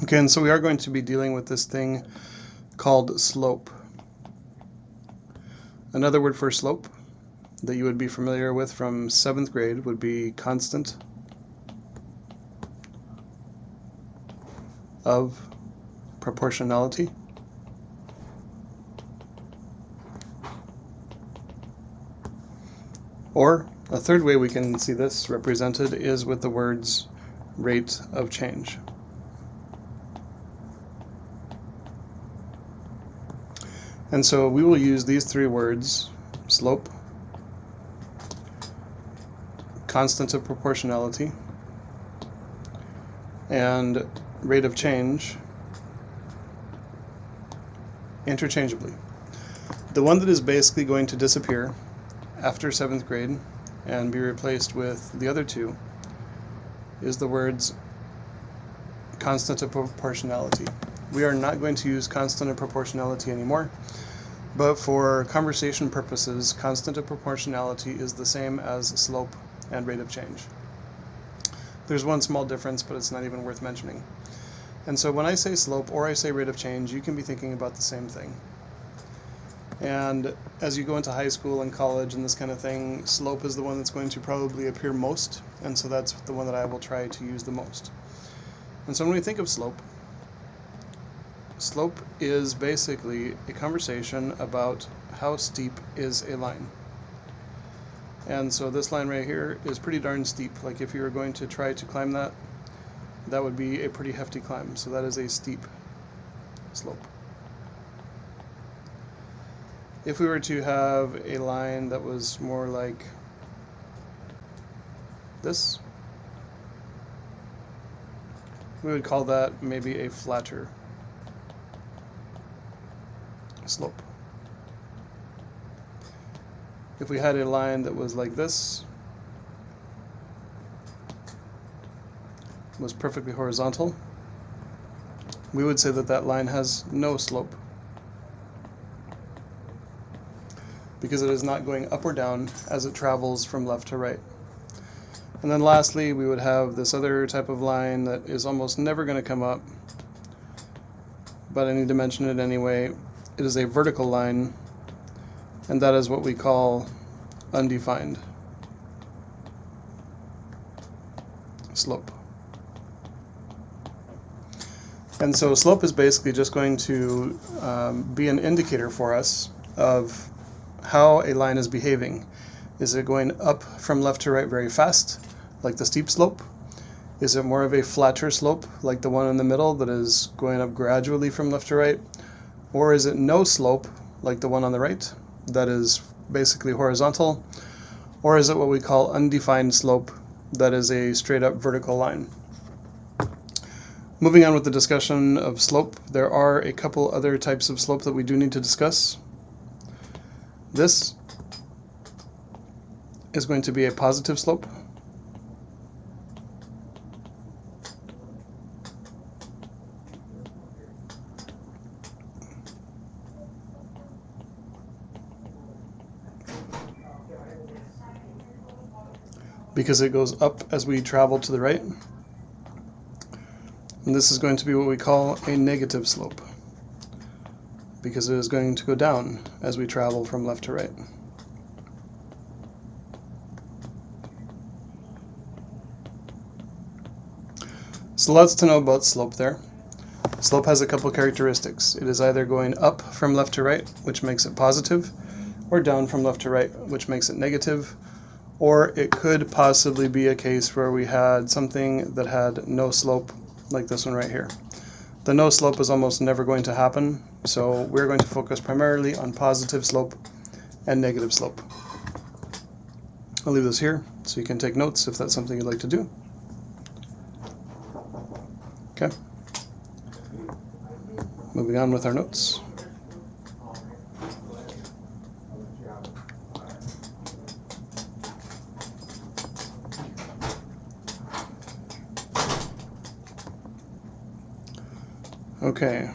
Okay, and so we are going to be dealing with this thing called slope. Another word for slope that you would be familiar with from 7th grade would be constant of proportionality. Or a third way we can see this represented is with the words rate of change. And so we will use these three words, slope, constant of proportionality, and rate of change interchangeably. The one that is basically going to disappear after 7th grade and be replaced with the other two is the words constant of proportionality. We are not going to use constant of proportionality anymore, but for conversation purposes, constant of proportionality is the same as slope and rate of change. There's one small difference, but it's not even worth mentioning. And so when I say slope or I say rate of change, you can be thinking about the same thing. And as you go into high school and college and this kind of thing, slope is the one that's going to probably appear most, and so that's the one that I will try to use the most. And so when we think of slope is basically a conversation about how steep is a line. And so this line right here is pretty darn steep. Like if you were going to try to climb that, that would be a pretty hefty climb. So that is a steep slope. If we were to have a line that was more like this, we would call that maybe a flatter slope. If we had a line that was like this, was perfectly horizontal, we would say that that line has no slope, because it is not going up or down as it travels from left to right. And then lastly, we would have this other type of line that is almost never going to come up, but I need to mention it anyway. It is a vertical line, and that is what we call undefined slope. And so slope is basically just going to be an indicator for us of how a line is behaving. Is it going up from left to right very fast, like the steep slope? Is it more of a flatter slope, like the one in the middle that is going up gradually from left to right? Or is it no slope, like the one on the right, that is basically horizontal? Or is it what we call undefined slope, that is a straight up vertical line? Moving on with the discussion of slope, there are a couple other types of slope that we do need to discuss. This is going to be a positive slope. Because it goes up as we travel to the right. And this is going to be what we call a negative slope, because it is going to go down as we travel from left to right. So lots to know about slope there. Slope has a couple characteristics. It is either going up from left to right, which makes it positive, or down from left to right, which makes it negative. Or it could possibly be a case where we had something that had no slope, like this one right here. The no slope is almost never going to happen, so we're going to focus primarily on positive slope and negative slope. I'll leave this here so you can take notes if that's something you'd like to do. Okay. Moving on with our notes. Okay.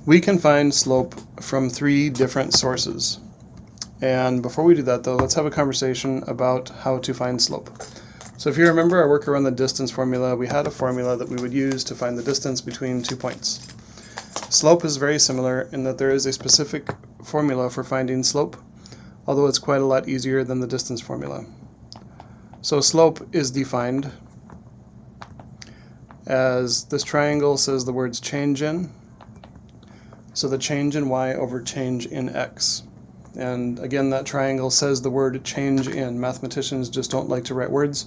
We can find slope from 3 different sources. And before we do that, though, let's have a conversation about how to find slope. So So if you remember our work around the distance formula, we had a formula that we would use to find the distance between 2 points. Slope is very similar in that there is a specific formula for finding slope, although it's quite a lot easier than the distance formula. So slope is defined as this triangle says the words change in, so the change in y over change in x. And again, that triangle says the word change in. Mathematicians just don't like to write words,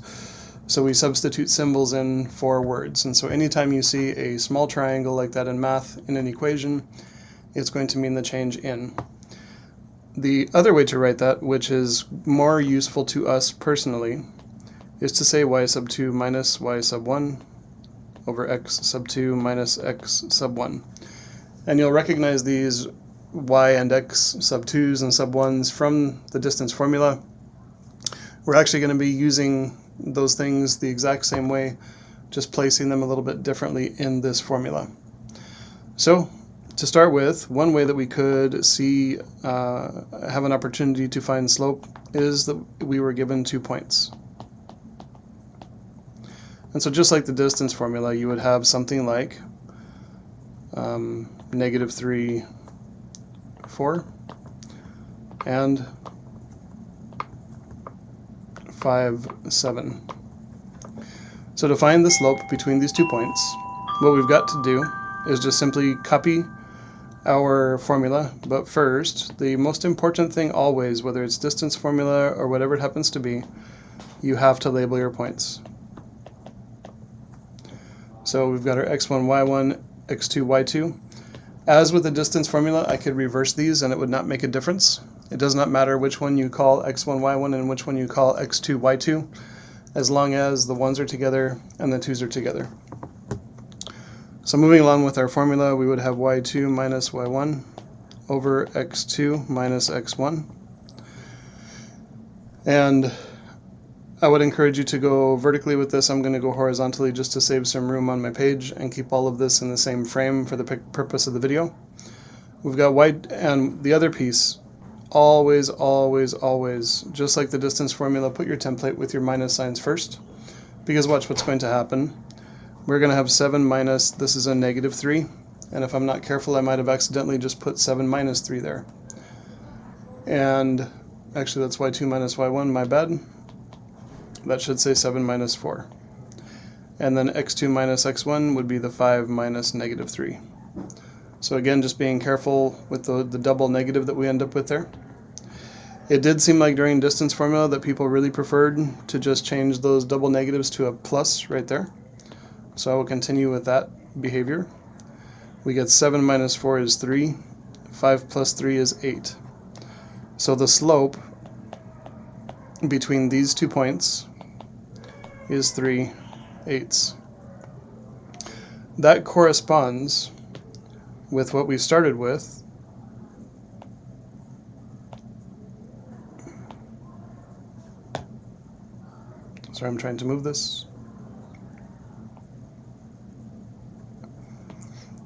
so we substitute symbols in for words. And so anytime you see a small triangle like that in math in an equation, it's going to mean the change in. The other way to write that, which is more useful to us personally, is to say y sub 2 minus y sub 1 over x sub 2 minus x sub 1. And you'll recognize these y and x sub 2's and sub 1's from the distance formula. We're actually going to be using those things the exact same way, just placing them a little bit differently in this formula. So to start with, one way that we could see have an opportunity to find slope is that we were given 2 points. And so just like the distance formula, you would have something like -3, 4, and 5, 7. So to find the slope between these 2 points, what we've got to do is just simply copy our formula. But first, the most important thing always, whether it's distance formula or whatever it happens to be, you have to label your points. So we've got our x1, y1, x2, y2. As with the distance formula, I could reverse these and it would not make a difference. It does not matter which one you call x1, y1 and which one you call x2, y2, as long as the 1's are together and the 2's are together. So moving along with our formula, we would have y2 minus y1 over x2 minus x1. And I would encourage you to go vertically with this. I'm going to go horizontally just to save some room on my page and keep all of this in the same frame for the purpose of the video. We've got y, and the other piece, always, always, always, just like the distance formula, put your template with your minus signs first, because watch what's going to happen. We're going to have 7 minus, this is a -3, and if I'm not careful, I might have accidentally just put 7 minus 3 there. And actually, that's y2 minus y1, my bad. That should say 7 minus 4. And then x2 minus x1 would be the 5 minus -3. So again, just being careful with the double negative that we end up with there. It did seem like during distance formula that people really preferred to just change those double negatives to a plus right there. So I will continue with that behavior. We get 7 minus 4 is 3. 5 plus 3 is 8. So the slope between these 2 points is 3/8. That corresponds with what we started with, sorry, I'm trying to move this.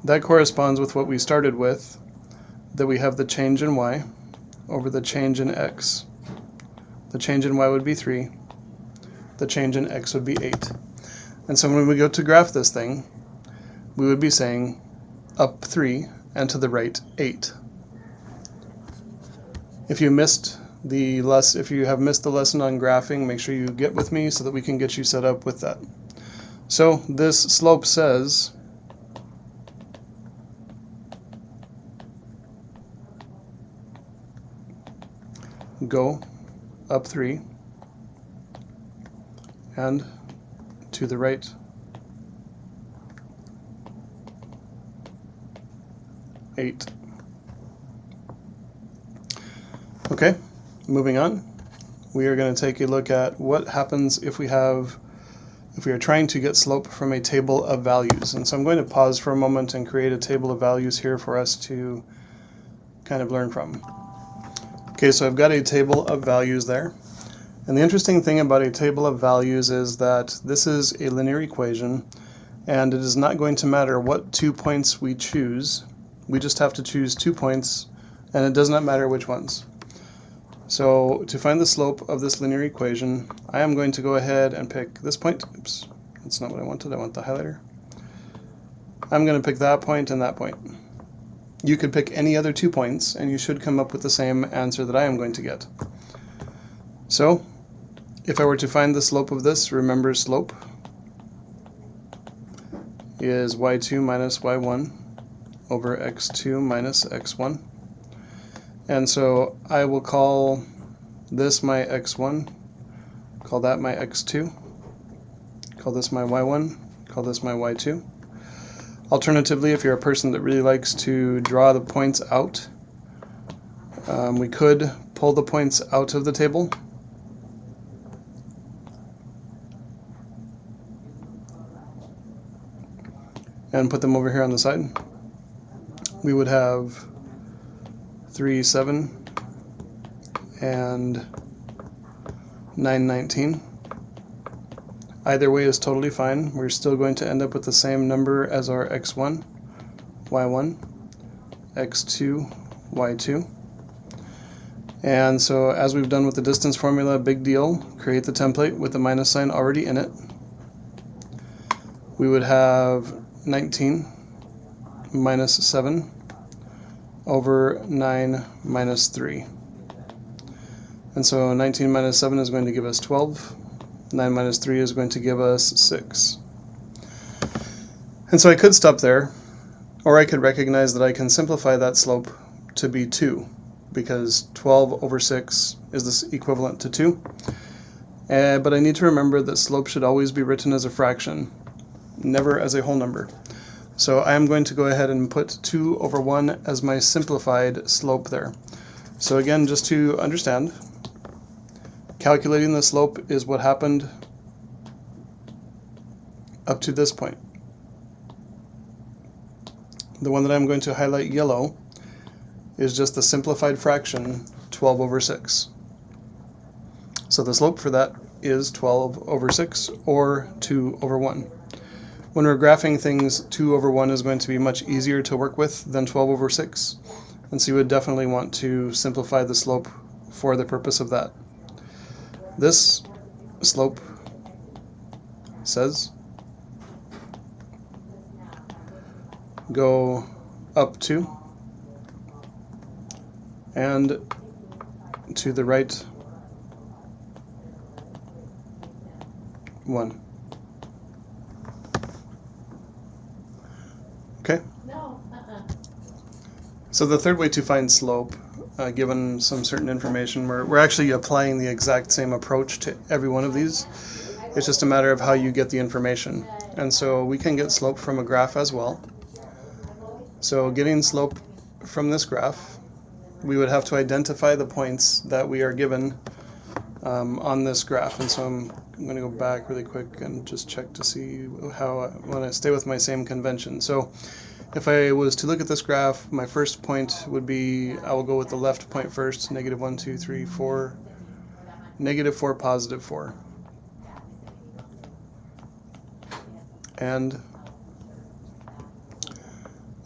That corresponds with what we started with, that we have the change in y over the change in x. The change in y would be 3. The change in x would be 8. And so when we go to graph this thing, we would be saying up 3 and to the right 8. If you have missed the lesson on graphing, make sure you get with me so that we can get you set up with that. So this slope says go up 3 and to the right 8. Okay, moving on. We are going to take a look at what happens if we are trying to get slope from a table of values. And so I'm going to pause for a moment and create a table of values here for us to kind of learn from. Okay, so I've got a table of values there. And the interesting thing about a table of values is that this is a linear equation, and it is not going to matter what 2 points we choose. We just have to choose 2 points, and it does not matter which ones. So to find the slope of this linear equation, I am going to go ahead and pick this point. Oops, that's not what I wanted. I want the highlighter. I'm going to pick that point and that point. You could pick any other 2 points, and you should come up with the same answer that I am going to get. So, if I were to find the slope of this, remember slope is y2 minus y1 over x2 minus x1. And so I will call this my x1, call that my x2, call this my y1, call this my y2. Alternatively, if you're a person that really likes to draw the points out, we could pull the points out of the table. And put them over here on the side. We would have 3, 7, and 9, 19. Either way is totally fine. We're still going to end up with the same number as our x1, y1, x2, y2. And so as we've done with the distance formula, big deal, create the template with the minus sign already in it. We would have 19 minus 7 over 9 minus 3. And so 19 minus 7 is going to give us 12. 9 minus 3 is going to give us 6. And so I could stop there, or I could recognize that I can simplify that slope to be 2, because 12 over 6 is this equivalent to 2. But I need to remember that slope should always be written as a fraction, never as a whole number. So I am going to go ahead and put 2 over 1 as my simplified slope there. So again, just to understand, calculating the slope is what happened up to this point. The one that I'm going to highlight yellow is just the simplified fraction 12 over 6. So the slope for that is 12 over 6 or 2 over 1. When we're graphing things, 2 over 1 is going to be much easier to work with than 12 over 6. And so you would definitely want to simplify the slope for the purpose of that. This slope says go up 2 and to the right 1. Okay? So the third way to find slope, given some certain information, we're actually applying the exact same approach to every one of these. It's just a matter of how you get the information. And so we can get slope from a graph as well. So getting slope from this graph, we would have to identify the points that we are given on this graph. And so I'm going to go back really quick and just check to see how I want to stay with my same convention. So if I was to look at this graph, my first point would be, I will go with the left point first, negative 1, 2, 3, 4, negative 4, positive 4. And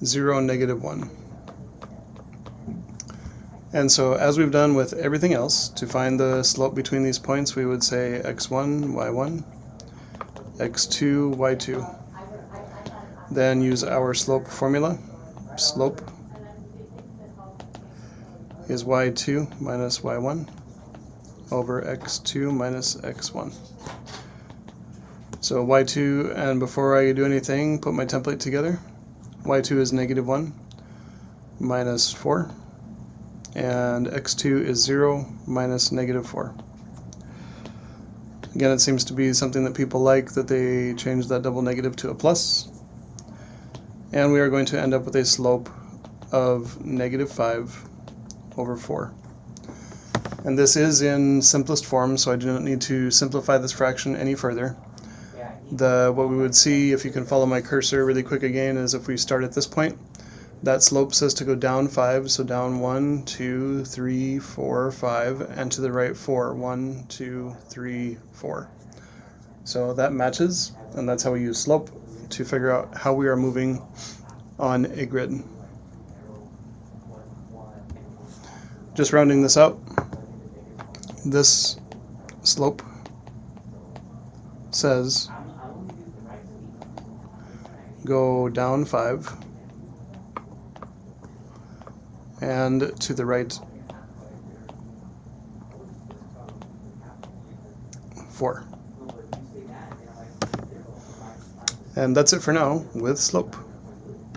0, negative 1. And so as we've done with everything else, to find the slope between these points, we would say x1, y1, x2, y2. Then use our slope formula. Slope is y2 minus y1 over x2 minus x1. So y2, and before I do anything, put my template together. y2 is negative 1 minus 4, and x2 is 0 minus negative 4. Again, it seems to be something that people like, that they change that double negative to a plus. And we are going to end up with a slope of negative 5 over 4. And this is in simplest form, so I do not need to simplify this fraction any further. What we would see, if you can follow my cursor really quick again, is if we start at this point, that slope says to go down 5, so down 1, 2, 3, 4, 5, and to the right 4. 1, 2, 3, 4. So that matches, and that's how we use slope to figure out how we are moving on a grid. Just rounding this out, this slope says go down 5 and to the right 4. And that's it for now with slope.